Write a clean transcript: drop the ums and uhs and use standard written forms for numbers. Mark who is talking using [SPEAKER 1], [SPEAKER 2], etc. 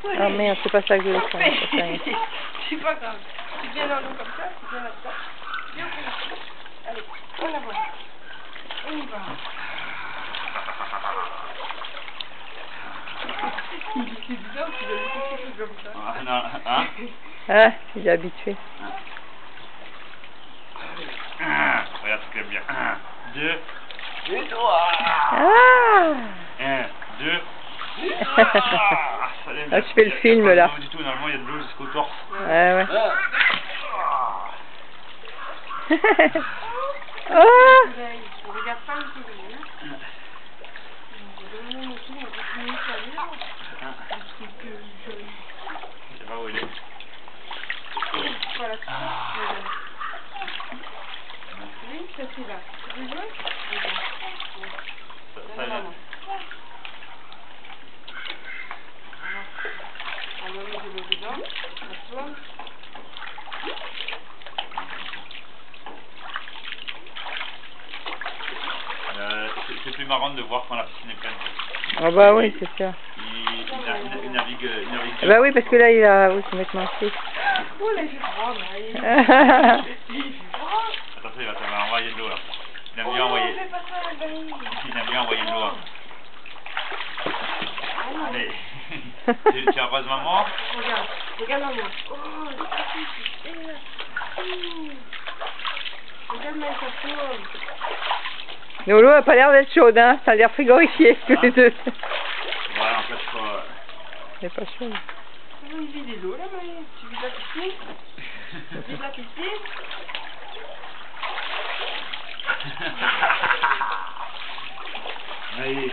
[SPEAKER 1] Ah merde, c'est pas ça que je voulais faire.
[SPEAKER 2] C'est pas grave. Tu viens dans l'eau comme ça, tu viens là-dedans. Viens, on fait la suite. Allez, on la voit. On y va. Il dit c'est bizarre, tu vas laisser quelque chose comme ça.
[SPEAKER 3] Ah, non, hein?
[SPEAKER 1] Ah, il est habitué.
[SPEAKER 3] Regarde ce qu'il aime bien. 1, 2, 3.
[SPEAKER 1] Ah,
[SPEAKER 3] 1, 2,
[SPEAKER 1] ah, je fais le film là.
[SPEAKER 3] Pas du tout, normalement il y a de l'eau jusqu'au torse.
[SPEAKER 1] Ouais, ouais. Oh,
[SPEAKER 2] On regarde pas le soleil, hein.
[SPEAKER 3] Je sais pas où il est.
[SPEAKER 2] Voilà. Oui, ça c'est là. Tu veux jouer?
[SPEAKER 3] Ça, là.
[SPEAKER 2] On va mettre de l'eau dedans. Ça tourne.
[SPEAKER 3] C'est plus marrant de voir quand la piscine est pleine.
[SPEAKER 1] ah bah oui, c'est sûr.
[SPEAKER 3] Il navigue.
[SPEAKER 1] Bah oui, parce que là, il a oui, complètement fait.
[SPEAKER 2] Oh là, j'ai froid, mais
[SPEAKER 1] Ah,
[SPEAKER 2] j'ai froid.
[SPEAKER 3] Attention, il va envoyer de l'eau là. Il aime
[SPEAKER 2] Oh
[SPEAKER 3] bien
[SPEAKER 2] non,
[SPEAKER 3] envoyer.
[SPEAKER 2] fais pas ça, Albany.
[SPEAKER 3] Il aime bien envoyer de l'eau. Allez. Tu arroses maman?
[SPEAKER 2] Regarde, regarde maman. Oh, regarde ma photo.
[SPEAKER 1] L'eau a pas l'air d'être chaude, hein. Ça a l'air frigorifié tous les deux.
[SPEAKER 3] Ouais, en fait, faut...
[SPEAKER 1] Elle est pas chaude.
[SPEAKER 2] Oh, il vit des eaux là, mais tu vis la piscine? Tu vis la piscine?
[SPEAKER 3] Allez.